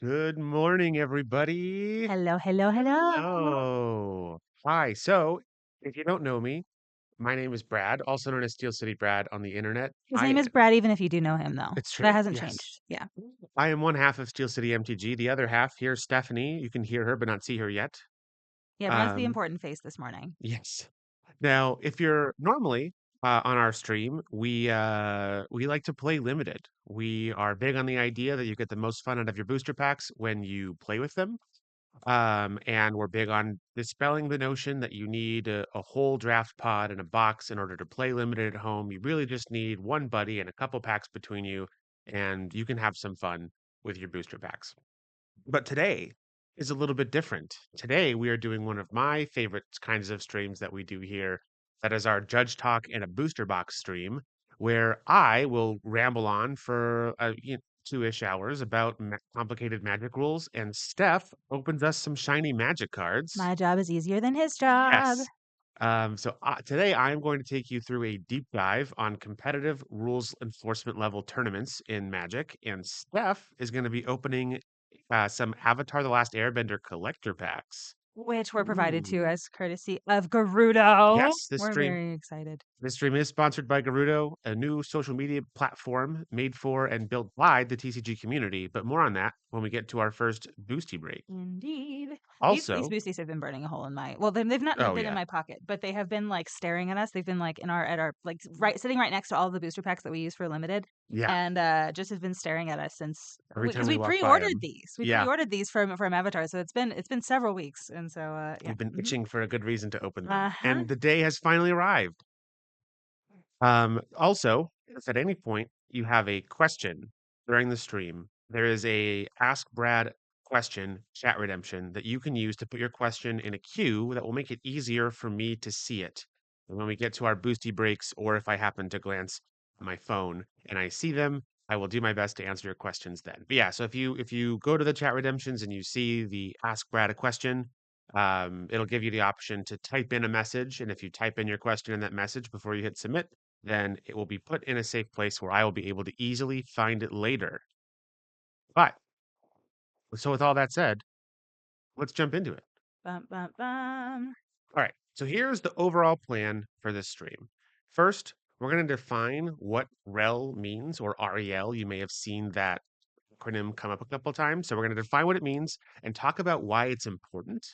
Good morning, everybody. Hello, hello, hello. Hello. Hi. So, if you don't know me, my name is Brad, also known as Steel City Brad on the internet. His name is Brad, even if you do know him, though. It's That true. hasn't Yes. changed. Yeah. I am one half of Steel City MTG. The other half, here's Stephanie. You can hear her, but not see her yet. Yeah, Brad's the Um, important face this morning. yes. Now, if you're normally on our stream, we like to play limited. We are big on the idea that you get the most fun out of your booster packs when you play with them. And we're big on dispelling the notion that you need a whole draft pod and a box in order to play limited at home. You really just need one buddy and a couple packs between you, and you can have some fun with your booster packs. But today is a little bit different. Today we are doing one of my favorite kinds of streams that we do here. That is our Judge Talk and a Booster Box stream, where I will ramble on for 2-ish hours about complicated magic rules, and Steph opens us some shiny magic cards. My job is easier than his job. Yes. So today I'm going to take you through a deep dive on competitive rules enforcement level tournaments in Magic, and Steph is going to be opening some Avatar: The Last Airbender collector packs. Which were provided Ooh. to us courtesy of Gerudo. Yes, this We're stream very excited. this stream is sponsored by Gerudo, a new social media platform made for and built by the TCG community. But more on that when we get to our first boosty break. Indeed. These Also, boosties have been burning a hole in my they've not oh been in yeah, my pocket, but they have been like staring at us. They've been like in our at our like right sitting right next to all the booster packs that we use for limited. yeah. And just have been staring at us since Every time because we we walk by pre-ordered them, these. We yeah. pre-ordered these from Avatar, so it's been several weeks. And so yeah. We've been Hmm. itching for a good reason to open them, Uh-huh. and the day has finally arrived. Also, if at any point you have a question during the stream, there is a Ask Brad question chat redemption that you can use to put your question in a queue that will make it easier for me to see it. And when we get to our boosty breaks, or if I happen to glance at my phone and I see them, I will do my best to answer your questions then. But yeah, so if you go to the chat redemptions and you see the Ask Brad a question, it'll give you the option to type in a message. And if you type in your question in that message before you hit submit, then it will be put in a safe place where I will be able to easily find it later. But so with all that said, let's jump into it. Bum, bum, bum. All right. So here's the overall plan for this stream. First, we're going to define what REL means, or REL. You may have seen that acronym come up a couple times. So we're going to define what it means and talk about why it's important.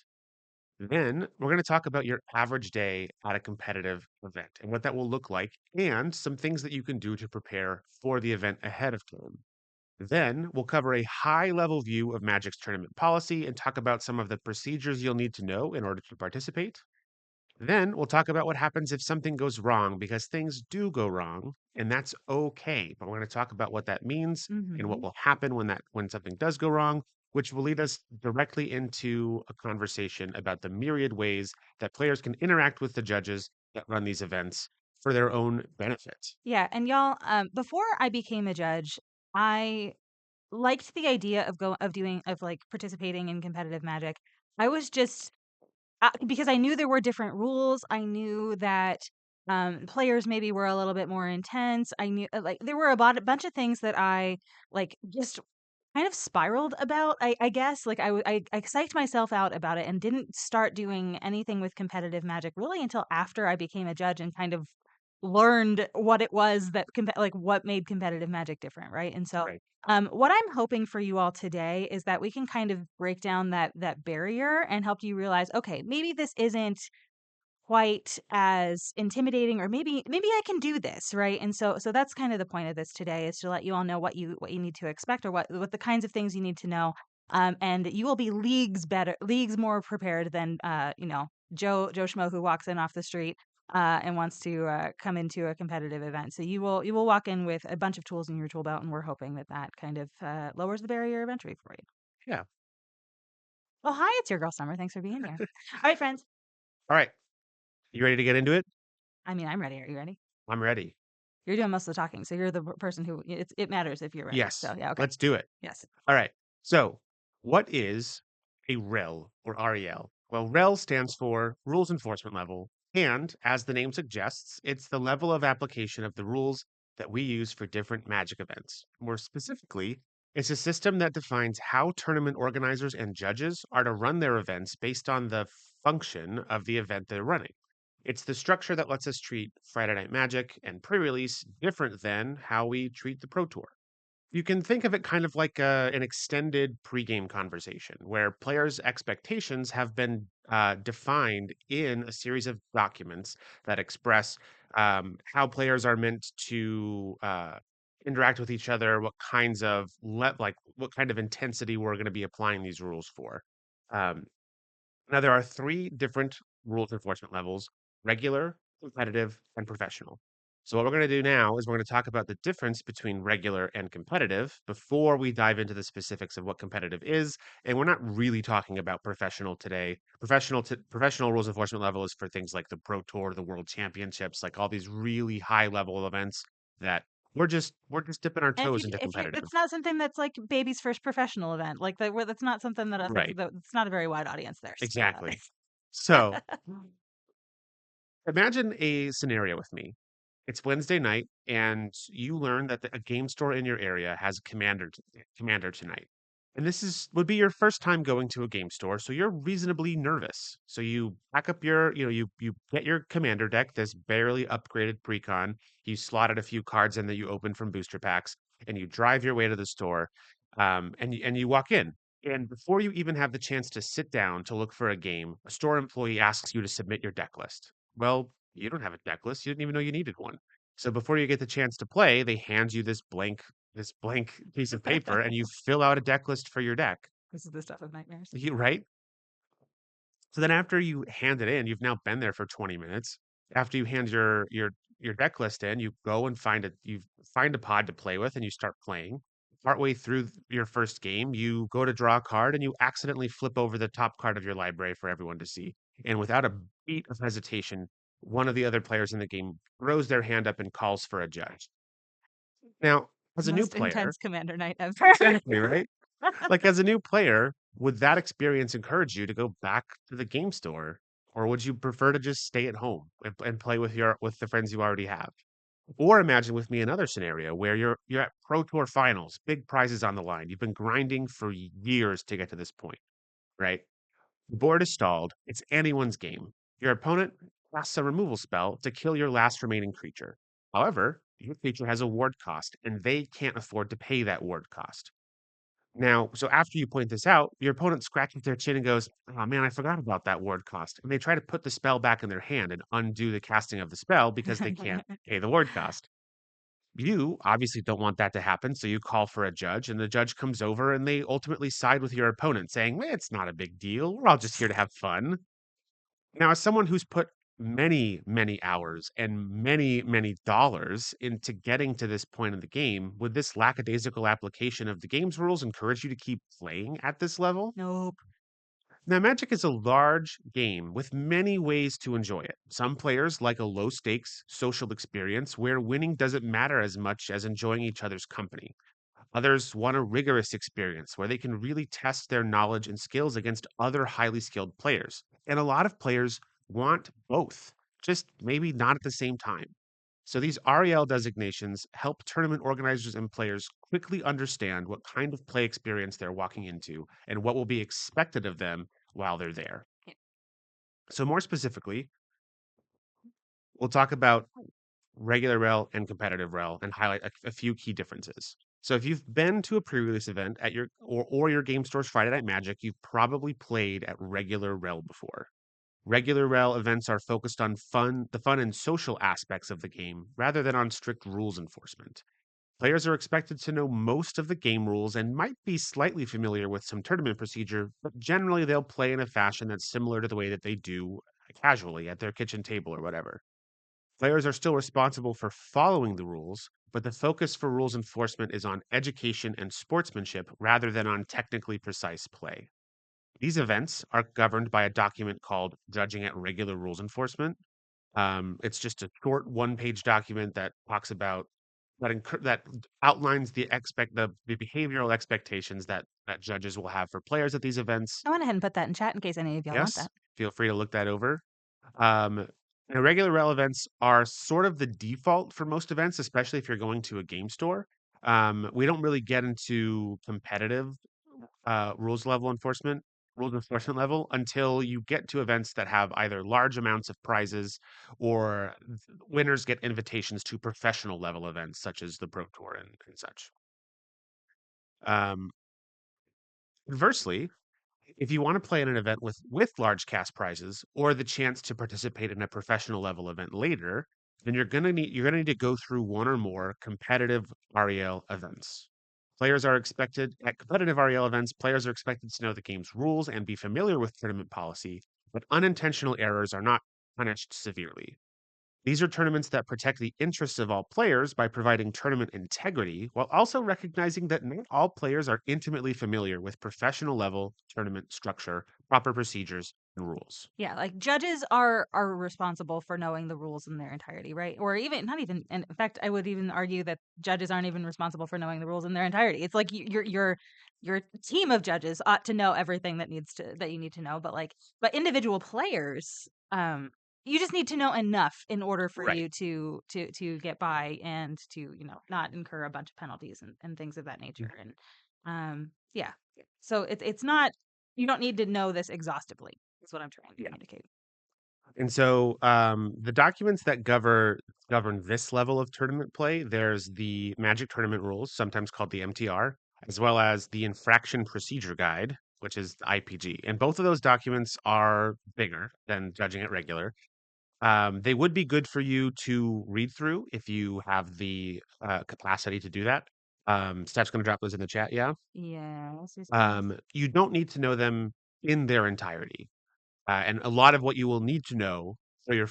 Then we're going to talk about your average day at a competitive event and what that will look like, and some things that you can do to prepare for the event ahead of time. Then we'll cover a high level view of Magic's tournament policy and talk about some of the procedures you'll need to know in order to participate. Then we'll talk about what happens if something goes wrong, because things do go wrong, and that's okay. But we're going to talk about what that means and what Hmm. will happen when something does go wrong, which will lead us directly into a conversation about the myriad ways that players can interact with the judges that run these events for their own benefit. Yeah, and y'all, before I became a judge, I liked the idea of like participating in competitive Magic. I was just because I knew there were different rules. I knew that players maybe were a little bit more intense. I knew like there were a bunch of things that I like just kind of spiraled about. I guess like I psyched myself out about it and didn't start doing anything with competitive Magic really until after I became a judge and kind of learned what it was that like what made competitive Magic different, right? And so Right. what I'm hoping for you all today is that we can kind of break down that barrier and help you realize, okay, maybe this isn't quite as intimidating, or maybe I can do this, right? And so that's kind of the point of this today, is to let you all know what you need to expect, or what the kinds of things you need to know. And you will be leagues more prepared than Joe Schmo who walks in off the street and wants to come into a competitive event. So you will walk in with a bunch of tools in your tool belt, and we're hoping that kind of lowers the barrier of entry for you. Yeah. Oh, hi, it's your girl Summer. Thanks for being here. All right, friends. All right. You ready to get into it? I mean, I'm ready. Are you ready? I'm ready. You're doing most of the talking, so you're the person who it matters if you're ready. Yes. So yeah, okay. Let's do it. Yes. All right. So, what is a REL or REL? Well, REL stands for Rules Enforcement Level. And as the name suggests, it's the level of application of the rules that we use for different magic events. More specifically, It's a system that defines how tournament organizers and judges are to run their events based on the function of the event they're running. It's the structure that lets us treat Friday Night Magic and pre release different than how we treat the Pro Tour. You can think of it kind of like an extended pregame conversation where players' expectations have been defined in a series of documents that express how players are meant to interact with each other, what kinds of like what kind of intensity we're going to be applying these rules for. Um, Now, there are three different rules enforcement levels: regular, competitive, and professional. So, what we're going to do now is we're going to talk about the difference between regular and competitive before we dive into the specifics of what competitive is. And we're not really talking about professional today. Professional rules enforcement level is for things like the Pro Tour, the World Championships, like all these really high level events that we're just dipping our And toes into if you competitive. it's not something that's like baby's first professional event, like that where that's not something that affects Right. the it's not a very wide audience there. Exactly. So imagine a scenario with me. It's Wednesday night, and you learn that a game store in your area has a commander tonight. And this is would be your first time going to a game store, so you're reasonably nervous. So you pack up you get your commander deck, this barely upgraded precon. You slotted a few cards in that you open from booster packs, and you drive your way to the store, and you walk in. And before you even have the chance to sit down to look for a game, a store employee asks you to submit your deck list. Well, you don't have a deck list. You didn't even know you needed one. So before you get the chance to play, they hand you this blank piece of paper and you fill out a deck list for your deck. This is the stuff of nightmares. You right? So then after you hand it in, you've now been there for 20 minutes. After you hand your deck list in, you go and find a pod to play with and you start playing. Partway through your first game, you go to draw a card and you accidentally flip over the top card of your library for everyone to see. And without a beat of hesitation, one of the other players in the game throws their hand up and calls for a judge. Now, as a new Most player, intense commander night ever. exactly, right? Like, as a new player, would that experience encourage you to go back to the game store, or would you prefer to just stay at home and play with the friends you already have? Or imagine with me another scenario where you're at Pro Tour finals, big prizes on the line. You've been grinding for years to get to this point, right? The board is stalled. It's anyone's game. Your opponent casts a removal spell to kill your last remaining creature. However, your creature has a ward cost, and they can't afford to pay that ward cost. Now, so after you point this out, your opponent scratches their chin and goes, "Oh man, I forgot about that ward cost." And they try to put the spell back in their hand and undo the casting of the spell because they can't pay the ward cost. You obviously don't want that to happen, so you call for a judge, and the judge comes over and they ultimately side with your opponent, saying, it's not a big deal. We're all just here to have fun. Now, as someone who's put many, many hours and many, many dollars into getting to this point in the game, would this lackadaisical application of the game's rules encourage you to keep playing at this level? Nope. Now, Magic is a large game with many ways to enjoy it. Some players like a low stakes social experience where winning doesn't matter as much as enjoying each other's company. Others want a rigorous experience where they can really test their knowledge and skills against other highly skilled players. And a lot of players want both, just maybe not at the same time. So these REL designations help tournament organizers and players quickly understand what kind of play experience they're walking into and what will be expected of them while they're there. So more specifically, we'll talk about regular rel and competitive rel and highlight a few key differences. So if you've been to a pre-release event at your your game store's Friday Night Magic, you've probably played at regular rel before. Regular rel events are focused on the fun and social aspects of the game rather than on strict rules enforcement. Players are expected to know most of the game rules and might be slightly familiar with some tournament procedure, but generally they'll play in a fashion that's similar to the way that they do casually at their kitchen table or whatever. Players are still responsible for following the rules, but the focus for rules enforcement is on education and sportsmanship rather than on technically precise play. These events are governed by a document called Judging at Regular Rules Enforcement. It's just a short one-page document that talks about that outlines the behavioral expectations that judges will have for players at these events. I went ahead and put that in chat in case any of y'all want Yes, that. feel free to look that over. Um, Irregular rel events are sort of the default for most events, especially if you're going to a game store. We don't really get into competitive rules level enforcement, rules enforcement level until you get to events that have either large amounts of prizes or winners get invitations to professional level events such as the Pro Tour and such. Um, Conversely, if you want to play in an event with large cash prizes or the chance to participate in a professional level event later, then you're gonna need to go through one or more competitive REL events. Players are expected at competitive REL events, players are expected to know the game's rules and be familiar with tournament policy, but unintentional errors are not punished severely. These are tournaments that protect the interests of all players by providing tournament integrity while also recognizing that not all players are intimately familiar with professional level tournament structure, proper procedures, and rules. Yeah, like judges are responsible for knowing the rules in their entirety, right? Or even not even in fact, I would even argue that judges aren't even responsible for knowing the rules in their entirety. It's like your team of judges ought to know everything that you need to know, but but individual players, you just need to know enough in order for Right. you to get by and to, not incur a bunch of penalties and things of that nature. And yeah. So it's not you don't need to know this exhaustively. That's what I'm trying to Yeah. communicate. And so the documents that govern this level of tournament play, there's the Magic Tournament Rules, sometimes called the MTR, as well as the Infraction Procedure Guide, which is the IPG. And both of those documents are bigger than judging at regular. They would be good for you to read through if you have the capacity to do that. Steph's going to drop those in the chat. Yeah. Yes, yes, yes. You don't need to know them in their entirety. And a lot of what you will need to know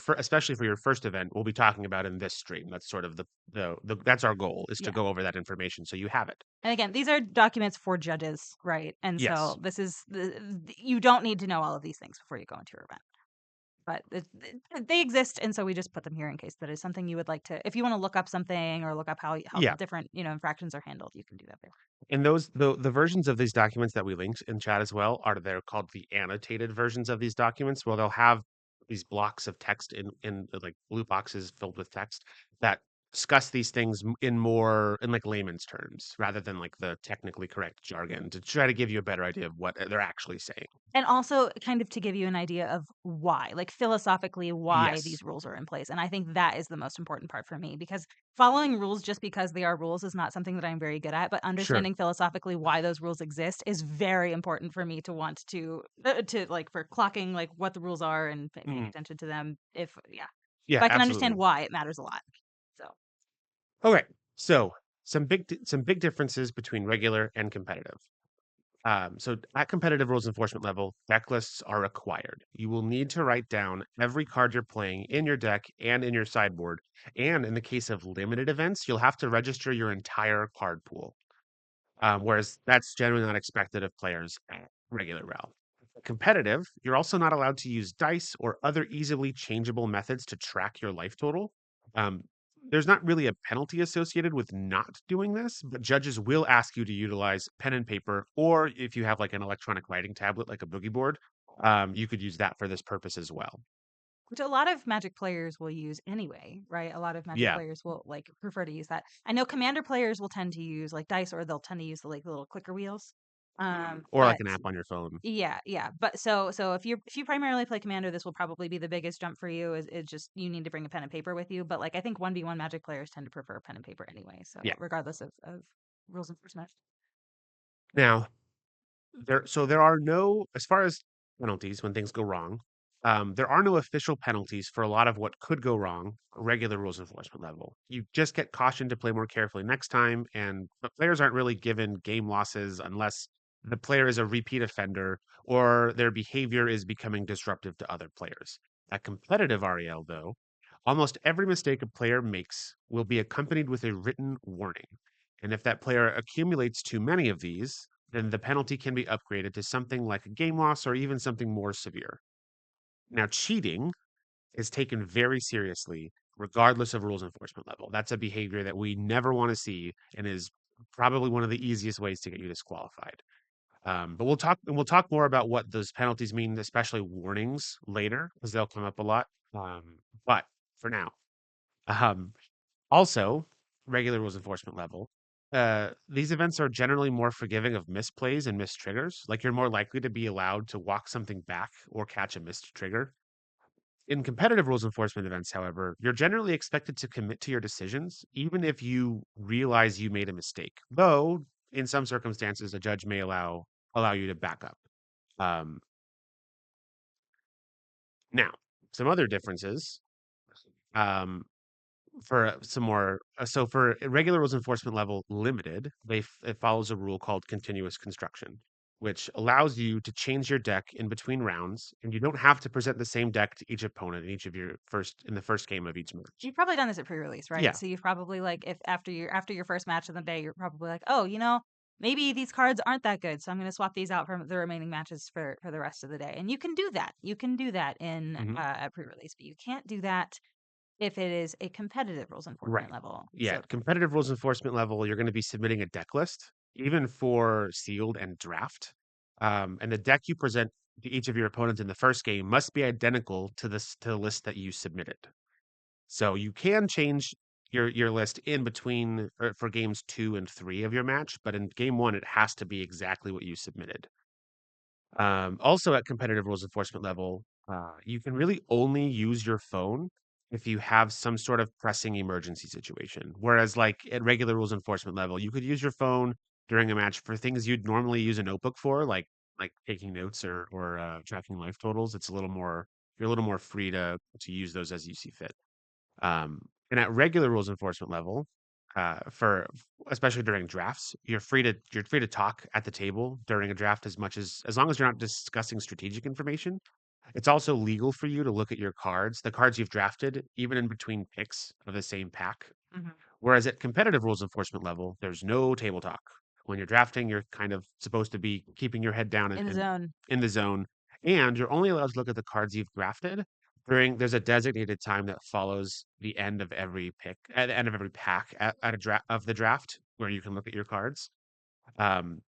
for especially for your first event, we'll be talking about in this stream. That's sort of that's our goal is to Yeah. go over that information so you have it. And again, these are documents for judges, right? And Yes. so this is you don't need to know all of these things before you go into your event. But they exist, and so we just put them here in case that is something you would like to. If you want to look up something or look up how Yeah. different infractions are handled, you can do that there. And the versions of these documents that we linked in chat as well are they're called the annotated versions of these documents. Well, they'll have these blocks of text in like blue boxes filled with text that discuss these things in like layman's terms rather than like the technically correct jargon to try to give you a better idea of what they're actually saying. And also kind of to give you an idea of why, like philosophically, why Yes, these rules are in place. And I think that is the most important part for me because following rules just because they are rules is not something that I'm very good at. But sure. understanding philosophically why those rules exist is very important for me to want to like for clocking like what the rules are and paying Mhm. attention to them. If Yeah, I can understand absolutely. why it matters a lot. So Okay, so some big differences between regular and competitive. So at competitive rules enforcement level, deck lists are required. You will need to write down every card you're playing in your deck and in your sideboard. And in the case of limited events, you'll have to register your entire card pool. Whereas that's generally not expected of players at regular REL. Competitive, you're also not allowed to use dice or other easily changeable methods to track your life total. Um, there's not really a penalty associated with not doing this, but judges will ask you to utilize pen and paper, or if you have like an electronic writing tablet like a boogie board, you could use that for this purpose as well. which a lot of Magic players will use anyway, right? A lot of Magic Yeah, players will like prefer to use that. I know Commander players will tend to use like dice, or they'll tend to use the like little clicker wheels. or like But an app on your phone. yeah, yeah. But so if you primarily play Commander, this will probably be the biggest jump for you. Is it just you need to bring a pen and paper with you? But like I think 1v1 Magic players tend to prefer pen and paper anyway. So Yeah. regardless of rules enforcement. Now, there are no as far as penalties when things go wrong, there are no official penalties for a lot of what could go wrong at regular rules enforcement level. You just get cautioned to play more carefully next time, and but players aren't really given game losses unless the player is a repeat offender or their behavior is becoming disruptive to other players. At competitive REL, though, almost every mistake a player makes will be accompanied with a written warning. And if that player accumulates too many of these, then the penalty can be upgraded to something like a game loss or even something more severe. Now, cheating is taken very seriously, regardless of rules enforcement level. That's a behavior that we never want to see and is probably one of the easiest ways to get you disqualified. But we'll talk more about what those penalties mean, especially warnings later, because they'll come up a lot. But for now, um, also regular rules enforcement level. these events are generally more forgiving of misplays and missed triggers. Like you're more likely to be allowed to walk something back or catch a missed trigger. In competitive rules enforcement events, however, you're generally expected to commit to your decisions, even if you realize you made a mistake. Though, in some circumstances, a judge may allow you to back up. Um, Now, some other differences. Um, for some more, so for a regular rules enforcement level limited, it follows a rule called continuous construction, which allows you to change your deck in between rounds, and you don't have to present the same deck to each opponent in each of your first in the first game of each match. You've probably done this at pre-release, right? Yeah. So you've probably like if after your first match of the day, you're probably like, oh, maybe these cards aren't that good, so I'm going to swap these out from the remaining matches for the rest of the day. And you can do that. You can do that in Hmm. a pre-release, but you can't do that if it is a competitive rules enforcement Right. level. Yeah. So Competitive rules enforcement level, you're going to be submitting a deck list, even for sealed and draft. And the deck you present to each of your opponents in the first game must be identical to the list that you submitted. So you can change your list in between or for games 2 and 3 of your match, but in game 1, it has to be exactly what you submitted. Also, at competitive rules enforcement level, you can really only use your phone if you have some sort of pressing emergency situation. Whereas, like at regular rules enforcement level, you could use your phone during a match for things you'd normally use a notebook for, like taking notes or tracking life totals. It's a little more you're a little more free to use those as you see fit. And at regular rules enforcement level, for especially during drafts, you're free to talk at the table during a draft as long as you're not discussing strategic information. It's also legal for you to look at your cards, the cards you've drafted, even in between picks of the same pack. mhm. Whereas at competitive rules enforcement level, there's no table talk. When you're drafting, you're kind of supposed to be keeping your head down In the and zone. in the zone, and you're only allowed to look at the cards you've drafted during. There's a designated time that follows the end of every pick, at the end of every pack at a draft of the draft, where you can look at your cards. Um,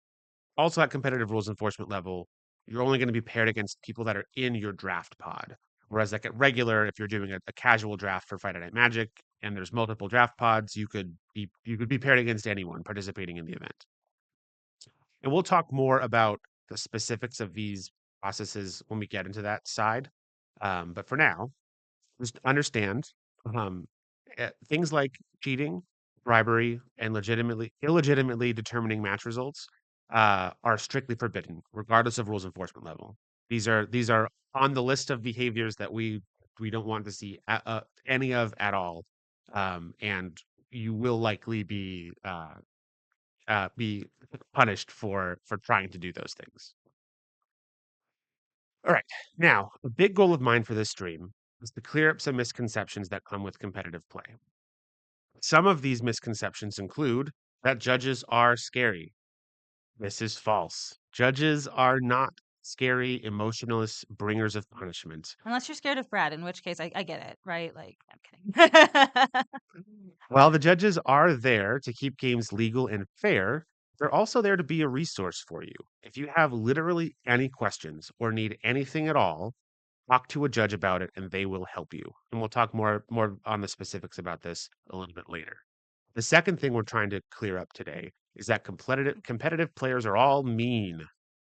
Also, at competitive rules enforcement level, you're only going to be paired against people that are in your draft pod. Whereas, like at regular, if you're doing a casual draft for Friday Night Magic and there's multiple draft pods, you could be paired against anyone participating in the event. And we'll talk more about the specifics of these processes when we get into that side. But for now, just understand um, things like cheating, bribery, and illegitimately determining match results are strictly forbidden, regardless of rules enforcement level. These are on the list of behaviors that we don't want to see any of at all, and you will likely be punished for trying to do those things. All right. Now, a big goal of mine for this stream is to clear up some misconceptions that come with competitive play. Some of these misconceptions include that judges are scary. This is false. Judges are not scary, emotionless bringers of punishment. Unless you're scared of Brad, in which case I get it, right? Like, I'm kidding. While the judges are there to keep games legal and fair, they're also there to be a resource for you. If you have literally any questions or need anything at all, talk to a judge about it and they will help you. And we'll talk more on the specifics about this a little bit later. The second thing we're trying to clear up today is that competitive players are all mean.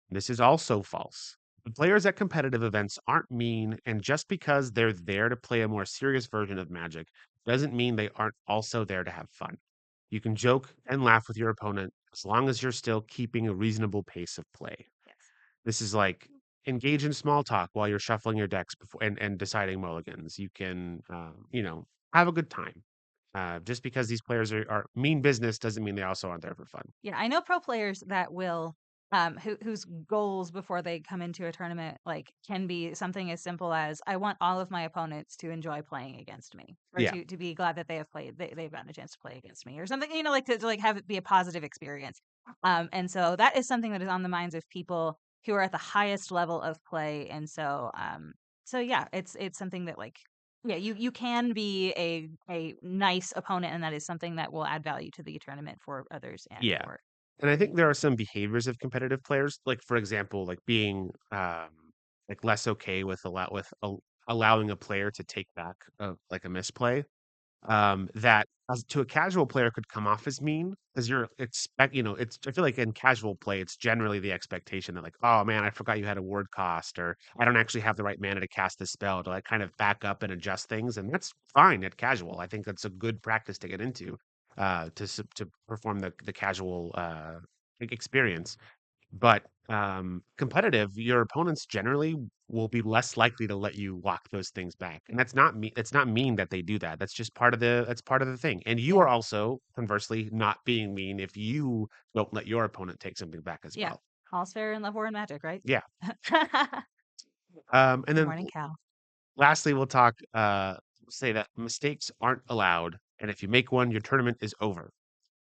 This is also false. The players at competitive events aren't mean, and just because they're there to play a more serious version of Magic doesn't mean they aren't also there to have fun. You can joke and laugh with your opponent as long as you're still keeping a reasonable pace of play. Yes. This is like engage in small talk while you're shuffling your decks before and deciding mulligans. You can, have a good time. Just because these players are mean business doesn't mean they also aren't there for fun. Yeah, I know pro players that will whose goals before they come into a tournament like can be something as simple as I want all of my opponents to enjoy playing against me or Yeah, to be glad that they've gotten a chance to play against me or something, like to like have it be a positive experience. And so that is something that is on the minds of people who are at the highest level of play. And so yeah, it's something that like yeah, you can be a nice opponent, and that is something that will add value to the tournament for others and yeah. And I for think you. there are some behaviors of competitive players, like for example, like being like less okay with allowing a player to take back like a misplay. that as to a casual player could come off as mean because it's I feel like in casual play it's generally the expectation that like, oh man, I forgot you had a word cost, or I don't actually have the right mana to cast this spell to like kind of back up and adjust things, and that's fine at casual. I think that's a good practice to get into to perform the casual experience. But competitive, your opponents generally will be less likely to let you walk those things back. And it's not mean that they do that. That's part of the thing. And you Yeah. are also conversely not being mean if you don't let your opponent take something back as Yeah. well. All's fair in love, war, and magic, right? Yeah. And Good then morning, Cal. lastly, we'll talk say that mistakes aren't allowed. And if you make one, your tournament is over.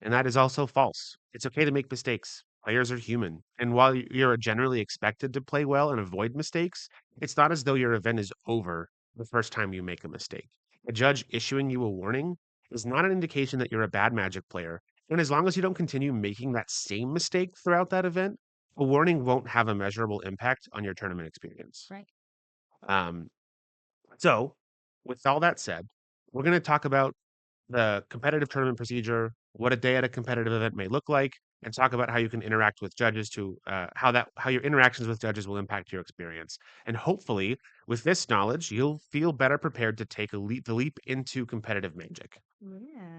And that is also false. It's okay to make mistakes. Players are human. And while you're generally expected to play well and avoid mistakes, it's not as though your event is over the first time you make a mistake. A judge issuing you a warning is not an indication that you're a bad Magic player. And as long as you don't continue making that same mistake throughout that event, a warning won't have a measurable impact on your tournament experience. Right. Um, so, with all that said, we're going to talk about the competitive tournament procedure, what a day at a competitive event may look like, and talk about how you can interact with judges to how your interactions with judges will impact your experience. And hopefully, with this knowledge, you'll feel better prepared to take the leap into competitive magic. Yeah.